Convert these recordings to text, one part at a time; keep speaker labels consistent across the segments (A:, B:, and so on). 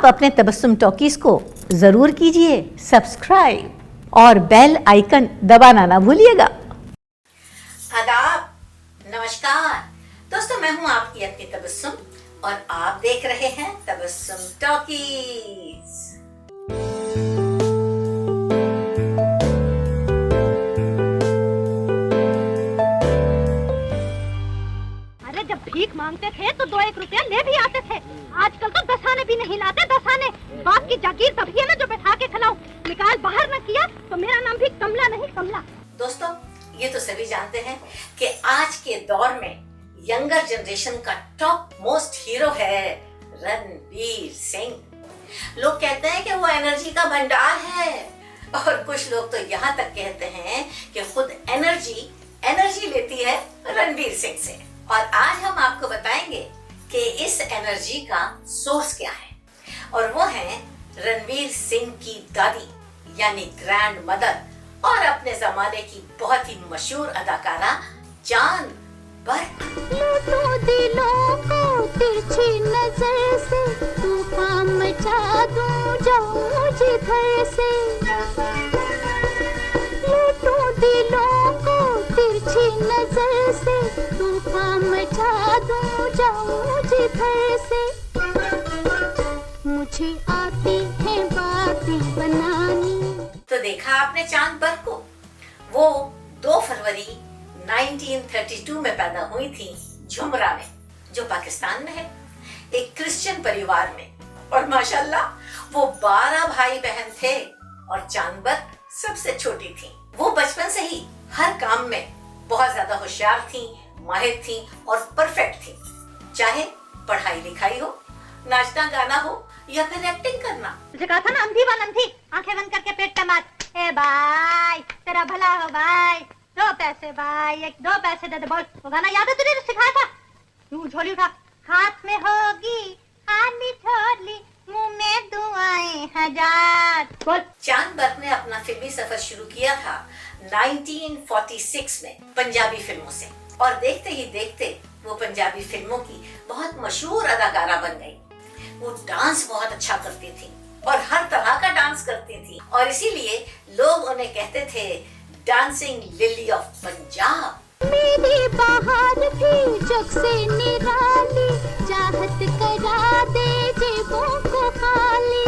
A: आप अपने तबस्सुम टॉकीज को जरूर कीजिए सब्सक्राइब और बेल आइकन दबाना ना भूलिएगा।
B: आदाब, नमस्कार दोस्तों, मैं हूं आपकी अपनी तबस्सुम और आप देख रहे हैं तबस्सुम टॉकीज।
C: अरे जब भीख मांगते थे तो 2-1 रुपया ले भी आते थे। आजकल तो 10 आने भी नहीं लाते। 10 आने बाप की जागीर तभी है ना जो बैठा के खिलाऊं। निकाल बाहर न किया तो मेरा नाम भी कमला नहीं कमला।
B: दोस्तों, ये तो सभी जानते हैं कि आज के दौर में यंगर जनरेशन का टॉप मोस्ट हीरो है रणवीर सिंह। लोग कहते हैं कि वो एनर्जी का भंडार है और कुछ लोग तो यहाँ तक कहते हैं कि खुद एनर्जी लेती है रणवीर सिंह से। और आज हम आपको बताएंगे कि इस एनर्जी का सोर्स क्या है, और वो है रणवीर सिंह की दादी यानी ग्रैंड मदर और अपने जमाने की बहुत ही मशहूर अदाकारा चांद बर्क।
C: लूटूं दिलों को तिरछी नजर से, तूफान मचा दूं जाऊं जिधर से। लूटूं दिलों को तिरछी नजर से, तूफान मचा दूं जाऊं जिधर से। मुझे आती है बातें बनानी।
B: तो देखा आपने चांद बर्क को? वो 2 फरवरी 1932 में पैदा हुई थी झुमरा में, जो पाकिस्तान में है, एक क्रिश्चियन परिवार में। और माशाल्लाह वो 12 भाई बहन थे और चांद बर्क सबसे छोटी थी। वो बचपन से ही हर काम में बहुत ज्यादा होशियार थी, माहिर थी और परफेक्ट थी। चाहे पढ़ाई लिखाई हो, नाचना गाना हो या फिर एक्टिंग करना।
C: तुझे कहा था ना अंधी वाल अंधी, आंखें बंद करके पेट पे मार। ए भाई तेरा भला हो भाई, 2 पैसे भाई, 1-2 पैसे दे दे। बोल, वो गाना याद है तुझे जो सिखाया था? तू झोली उठा, हाथ में होगी खाली झोली, मुंह में दुआएं हजार। बोल।
B: चांद बर्क ने अपना फिल्मी सफर शुरू किया था 1946 में पंजाबी फिल्मों से, और देखते ही देखते वो पंजाबी फिल्मों की बहुत मशहूर अदाकारा बन गई। वो डांस बहुत अच्छा करती थी और हर तरह का डांस करती थी, और इसीलिए लोग उन्हें कहते थे डांसिंग लिली ऑफ पंजाब।
C: मेरी बहार थी जग से निराली, चाहत करा दे जेबों को खाली।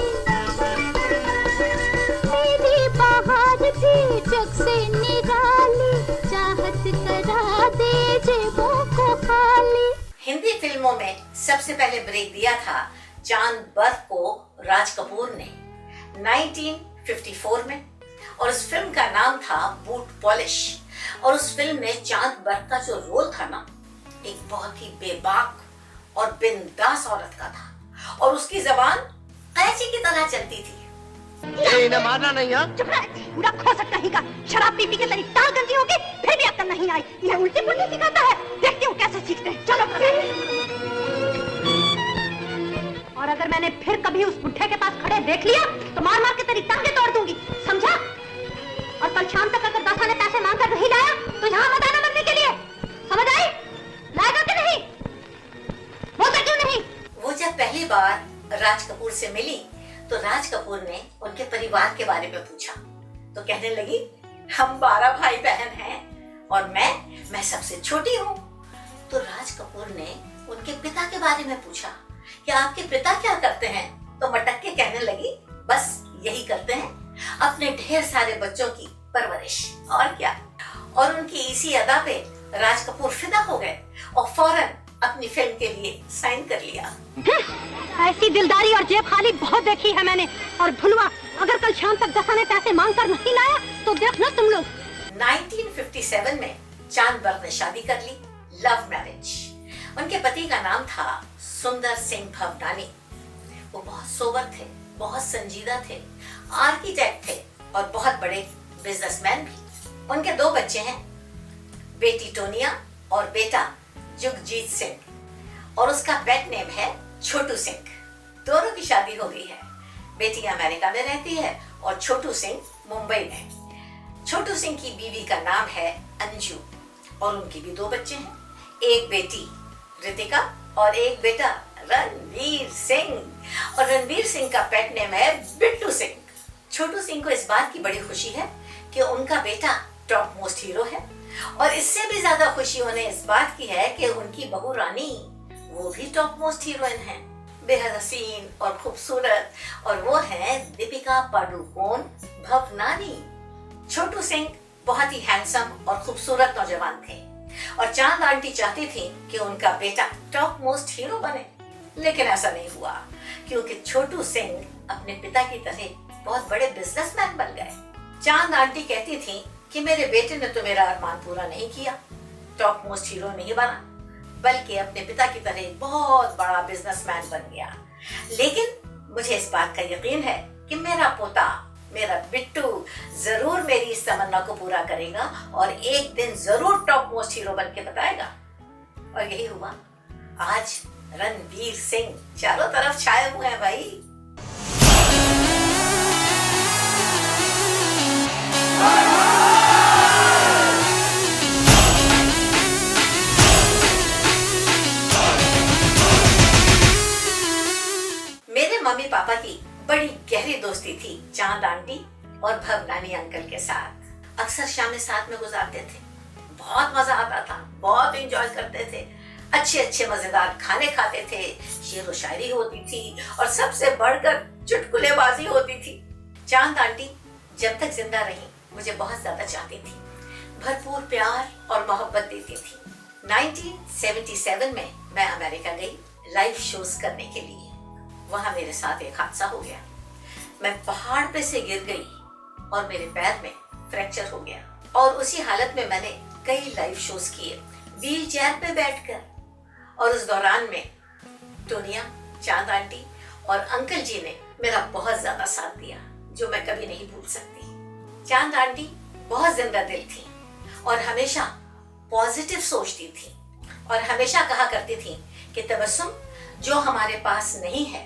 C: मेरी बहार थी जग से निराली, चाहत करा दे जेबों को खाली।
B: हिंदी फिल्मों में सबसे पहले ब्रेक दिया था चांद बर्क को राज कपूर ने 1954 में, और उस फिल्म का नाम था बूट पॉलिश। और उस फिल्म में चांद बर्क का जो रोल था ना, एक बहुत ही बेबाक और बिंदास औरत का था, और उसकी जबान कैंची की तरह चलती थी।
D: इन्हें मारना नहीं है।
C: चुप रह, पूरा खोसक कहीं का। शराब पी के तेरी टांग गंदी होगी, फिर भी अक्ल नहीं आई। ये उल्टी पुल्टी सिखाता है, देखती हूँ कैसे सीखते हैं। चलो। और अगर मैंने फिर कभी उस बुढ़े के पास खड़े देख लिया तो मार मार के तेरी टांगे तोड़ दूंगी, समझा? और कल शाम तक अगर 10 आने पैसे मांग कर नहीं लाया तो यहाँ मत आना मरने के लिए, समझ आई? लाएगा कि नहीं? बोलता क्यों नहीं?
B: वो जब पहली बार राज कपूर से मिली तो राज कपूर ने उनके परिवार के बारे में पूछा, तो कहने लगी, हम 12 भाई बहन हैं और मैं सबसे छोटी हूँ। तो राज कपूर ने उनके पिता के बारे में पूछा कि आपके पिता क्या करते हैं? तो मटक के कहने लगी, बस यही करते हैं, अपने ढेर सारे बच्चों की परवरिश, और क्या। और उनकी इसी अदा पे राज कपूर फिदा हो गए और फौरन अपनी फिल्म के लिए साइन कर लिया।
C: ऐसी दिलदारी और जेब खाली बहुत देखी है मैंने। और भुलवा, अगर कल शाम तक 10 आने पैसे मांग कर नहीं लाया तो देखना तुम लोग।
B: 1957 में चांद बर्क ने शादी कर ली, लव मैरिज। उनके पति का नाम था सुंदर सिंह भवनानी। वो बहुत सोबर थे, बहुत संजीदा थे, आर्किटेक्ट थे और बहुत बड़े बिजनेसमैन भी। उनके 2 बच्चे हैं, बेटी टोनिया और बेटा जुगजीत सिंह, और उसका पेट नेम है छोटू सिंह। दोनों की शादी हो गई है। बेटी अमेरिका में रहती है और छोटू सिंह मुंबई में। छोटू सिंह की बीवी का नाम है अंजू और उनके भी 2 बच्चे हैं, एक बेटी रितिका और एक बेटा रणवीर सिंह। और रणवीर सिंह का पेट नेम है बिट्टू सिंह। छोटू सिंह को इस बात की बड़ी खुशी है कि उनका बेटा टॉप मोस्ट हीरो है, और इससे भी ज्यादा खुशी उन्हें इस बात की है कि उनकी बहू रानी वो भी टॉप मोस्ट हीरोइन है, बेहद हसीन और खूबसूरत, और वो है दीपिका पादुकोण भवनानी। छोटू सिंह बहुत ही हैंडसम और खूबसूरत नौजवान थे, और चांद आंटी चाहती थी कि उनका बेटा टॉप मोस्ट हीरो बने, लेकिन ऐसा नहीं हुआ क्योंकि छोटू सिंह अपने पिता की तरह बहुत बड़े बिजनेसमैन बन गए। चांद आंटी कहती थी कि मेरे बेटे ने तो मेरा अरमान पूरा नहीं किया, टॉप मोस्ट हीरो नहीं बना, बल्कि अपने पिता की तरह बहुत बड़ा बिजनेसमैन बन गया। लेकिन मुझे इस बात का यकीन है कि मेरा पोता, मेरा बिट्टू जरूर मेरी इस तमन्ना को पूरा करेगा और एक दिन जरूर टॉप मोस्ट हीरो बन के बताएगा। और यही हुआ। आज रणवीर सिंह चारों तरफ छाए हुए हैं भाई। मेरे मम्मी पापा की बड़ी गहरी दोस्ती थी चांद आंटी और भवनानी अंकल के साथ। अक्सर शामें साथ में गुजारते थे, बहुत मजा आता था, बहुत एंजॉय करते थे, अच्छे अच्छे मजेदार खाने खाते थे, शेर व शायरी होती थी, और सबसे बढ़कर चुटकुलेबाजी होती थी। चांद आंटी जब तक जिंदा रही मुझे बहुत ज्यादा चाहती थी, भरपूर प्यार और मोहब्बत देती थी। 1977 में मैं अमेरिका गई लाइव शोज करने के लिए। वहां मेरे साथ एक हादसा हो गया। मैं पहाड़ पे से गिर गई और मेरे पैर में फ्रैक्चर हो गया, और उसी हालत में मैंने कई लाइव शोज किए व्हील चेयर पे बैठकर। और उस दौरान में टोनिया, चांद आंटी और अंकल जी ने मेरा बहुत ज्यादा साथ दिया, जो मैं कभी नहीं भूल सकती। चांद आंटी बहुत जिंदा दिल थी और हमेशा पॉजिटिव सोचती थी, और हमेशा कहा करती थी कि तबस्सुम, जो हमारे पास नहीं है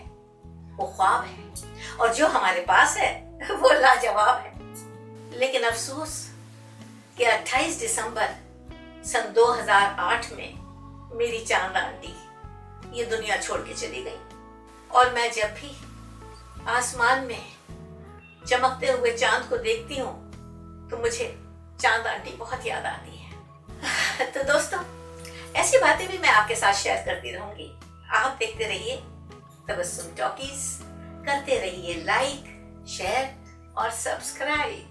B: वो ख्वाब है, और जो हमारे पास है वो लाजवाब है। लेकिन अफसोस कि 28 दिसंबर सन 2008 में मेरी चांद आंटी ये दुनिया छोड़ के चली गई, और मैं जब भी आसमान में चमकते हुए चांद को देखती हूँ तो मुझे चांद आंटी बहुत याद आती है। तो दोस्तों, ऐसी बातें भी मैं आपके साथ शेयर करती रहूंगी। आप देखते रहिए तबस्सुम टॉकीज, करते रहिए लाइक, शेयर और सब्सक्राइब।